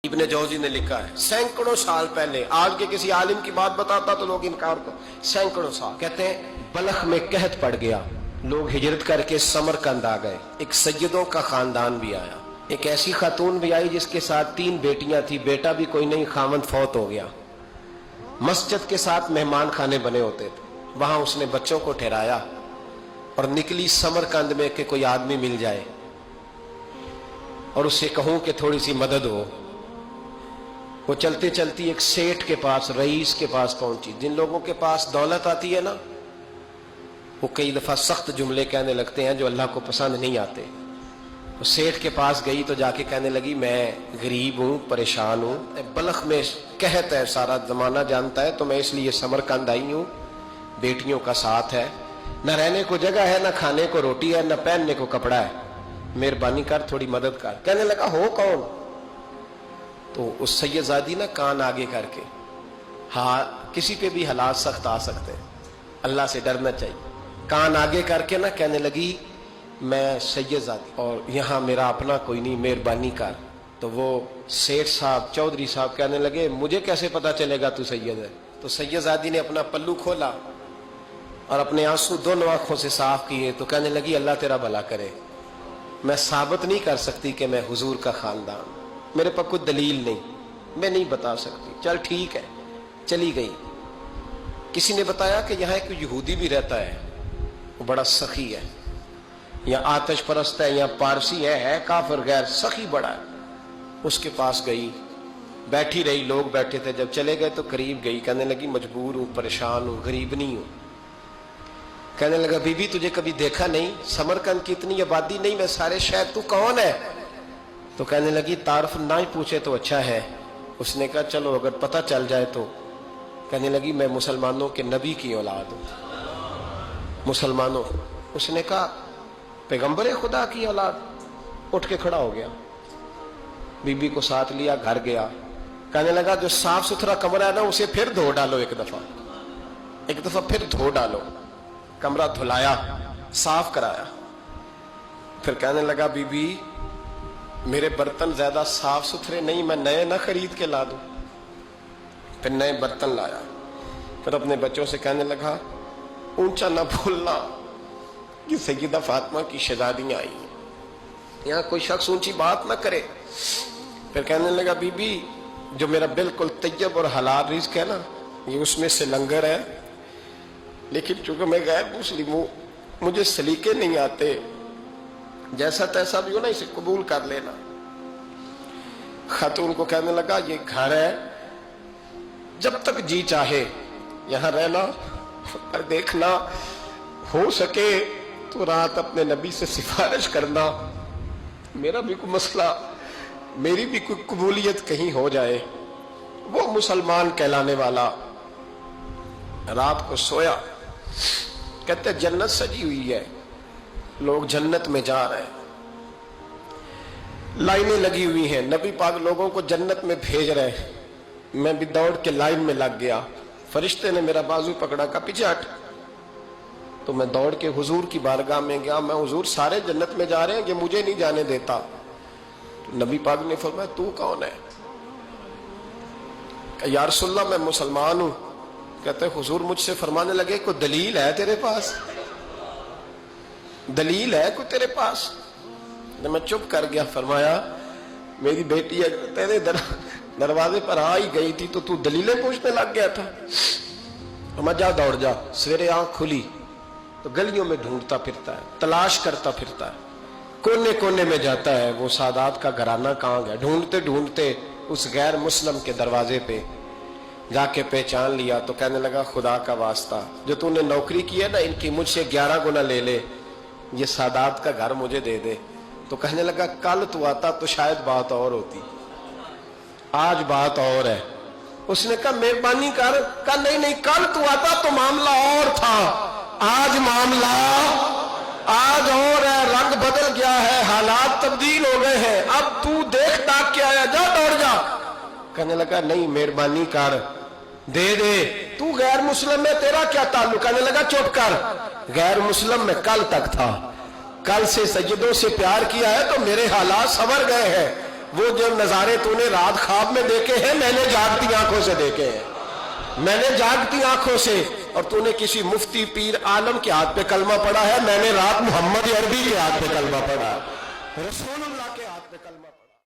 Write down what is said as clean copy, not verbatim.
ابن جوزی نے لکھا ہے سینکڑوں سال پہلے، آج کے کسی عالم کی بات بتاتا تو لوگ انکار کو، سینکڑوں سال کہتے ہیں بلخ میں قحط پڑ گیا، لوگ ہجرت کر کے سمرقند آ گئے، ایک سیدوں کا خاندان بھی آیا، ایک ایسی خاتون بھی آئی جس کے ساتھ 3 بیٹیاں تھی، بیٹا بھی کوئی نہیں، خاوند فوت ہو گیا، مسجد کے ساتھ مہمان خانے بنے ہوتے تھے، وہاں اس نے بچوں کو ٹھہرایا اور نکلی سمرقند میں کہ کوئی آدمی مل جائے اور اس سے کہوں کہ تھوڑی سی مدد ہو۔ وہ چلتے چلتی ایک سیٹھ کے پاس، رئیس کے پاس پہنچی۔ جن لوگوں کے پاس دولت آتی ہے نا، وہ کئی دفعہ سخت جملے کہنے لگتے ہیں جو اللہ کو پسند نہیں آتے۔ وہ سیٹھ کے پاس گئی تو جا کے کہنے لگی میں غریب ہوں، پریشان ہوں، بلخ میں قحط ہے، سارا زمانہ جانتا ہے، تو میں اس لیے سمرقند آئی ہوں، بیٹیوں کا ساتھ ہے، نہ رہنے کو جگہ ہے، نہ کھانے کو روٹی ہے، نہ پہننے کو کپڑا ہے، مہربانی کر تھوڑی مدد کر۔ کہنے لگا ہو کون؟ تو اس سید زادی نا کان آگے کر کے، ہاں کسی پہ بھی حالات سخت آ سکتے ہیں، اللہ سے ڈرنا چاہیے، کان آگے کر کے نا کہنے لگی میں سید زادی اور یہاں میرا اپنا کوئی نہیں، مہربانی کر۔ تو وہ سیٹھ صاحب، چودھری صاحب کہنے لگے مجھے کیسے پتا چلے گا تو سید ہے؟ تو سید زادی نے اپنا پلو کھولا اور اپنے آنسو دونوں آنکھوں سے صاف کیے تو کہنے لگی اللہ تیرا بھلا کرے، میں ثابت نہیں کر سکتی کہ میں حضور کا خاندان، میرے پاس کوئی دلیل نہیں، میں نہیں بتا سکتی، چل ٹھیک ہے، چلی گئی۔ کسی نے بتایا کہ یہاں ایک یہودی بھی رہتا ہے، وہ بڑا سخی ہے، یا آتش پرست ہے، یا پارسی ہے کافر غیر، سخی بڑا ہے۔ اس کے پاس گئی، بیٹھی رہی، لوگ بیٹھے تھے، جب چلے گئے تو قریب گئی، کہنے لگی مجبور ہوں، پریشان ہوں، غریب نہیں ہوں۔ کہنے لگا بی بی تجھے کبھی دیکھا نہیں، سمرقند کی اتنی آبادی نہیں، میں سارے شہر، تو کون ہے؟ تو کہنے لگی تعارف نہ ہی پوچھے تو اچھا ہے۔ اس نے کہا چلو اگر پتہ چل جائے تو۔ کہنے لگی میں مسلمانوں کے نبی کی اولاد ہوں، مسلمانوں۔ اس نے کہا پیغمبر خدا کی اولاد؟ اٹھ کے کھڑا ہو گیا، بی بی کو ساتھ لیا، گھر گیا، کہنے لگا جو صاف ستھرا کمرہ ہے نا اسے پھر دھو ڈالو، ایک دفعہ پھر دھو ڈالو۔ کمرہ دھلایا، صاف کرایا، پھر کہنے لگا بی بی میرے برتن زیادہ صاف ستھرے نہیں، میں نئے نہ خرید کے لا دوں۔ پھر نئے برتن لایا، پھر اپنے بچوں سے کہنے لگا اونچا نہ بھولنا کہ سیدہ فاطمہ کی شہزادیاں آئی ہیں، یہاں کوئی شخص اونچی بات نہ کرے۔ پھر کہنے لگا بی بی جو میرا بالکل طیب اور حلال رزق ہے نا، یہ اس میں سے لنگر ہے، لیکن چونکہ میں غیر مسلم ہوں، مجھے سلیقے نہیں آتے، جیسا تیسا بھی ہو نا اسے قبول کر لینا۔ خاتون کو کہنے لگا یہ گھر ہے، جب تک جی چاہے یہاں رہنا، اور دیکھنا ہو سکے تو رات اپنے نبی سے سفارش کرنا، میرا بھی کوئی مسئلہ، میری بھی کوئی قبولیت کہیں ہو جائے۔ وہ مسلمان کہلانے والا رات کو سویا، کہتے جنت سجی ہوئی ہے، لوگ جنت میں جا رہے ہیں، لائنیں لگی ہوئی ہیں، نبی پاک لوگوں کو جنت میں بھیج رہے ہیں، میں بھی دوڑ کے لائن میں لگ گیا، فرشتے نے میرا بازو پکڑا، کا پیچھے ہٹ، تو میں دوڑ کے حضور کی بارگاہ میں گیا، میں حضور سارے جنت میں جا رہے ہیں، یہ مجھے نہیں جانے دیتا۔ نبی پاک نے فرمایا تو کون ہے؟ کہ یا رسول اللہ میں مسلمان ہوں۔ کہتے حضور مجھ سے فرمانے لگے کوئی دلیل ہے تیرے پاس؟ دلیل ہے کوئی تیرے پاس؟ میں چپ کر گیا، فرمایا میری بیٹی تیرے دروازے پر آ ہی گئی تھی تو دلیلیں پوچھنے لگ گیا تھا۔ میں جا دوڑ جا، سویرے آنکھ کھلی تو گلیوں میں ڈھونڈتا پھرتا ہے، تلاش کرتا پھرتا ہے، کونے کونے میں جاتا ہے وہ سادات کا گھرانہ کہاں گیا، ڈھونڈتے ڈھونڈتے اس غیر مسلم کے دروازے پہ جا کے پہچان لیا تو کہنے لگا خدا کا واسطہ جو تو نے نوکری کی ہے نا ان کی مجھ سے 11 گنا لے لے، یہ سادات کا گھر مجھے دے دے۔ تو کہنے لگا کل تو آتا تو شاید بات اور ہوتی، آج بات اور ہے۔ اس نے کہا مہربانی کر، کہا نہیں کل تو آتا تو معاملہ اور تھا، آج معاملہ آج اور ہے، رنگ بدل گیا ہے، حالات تبدیل ہو گئے ہیں، اب تو دیکھ تاک کے آیا، جا دوڑ جا۔ کہنے لگا نہیں مہربانی کر، دے دے، تو غیر مسلم میں تیرا کیا تعلق؟ کہنے لگا چپ کر، غیر مسلم میں کل تک تھا، کل سے سیدوں سے پیار کیا ہے تو میرے حالات سنور گئے ہیں، وہ جو نظارے تو نے رات خواب میں دیکھے ہیں میں نے جاگتی آنکھوں سے دیکھے ہیں، میں نے جاگتی آنکھوں سے، اور تو نے کسی مفتی پیر عالم کے ہاتھ پہ کلمہ پڑھا ہے، میں نے رات محمد عربی کے ہاتھ پہ کلمہ پڑھا، رسول اللہ کے ہاتھ پہ کلمہ پڑھا۔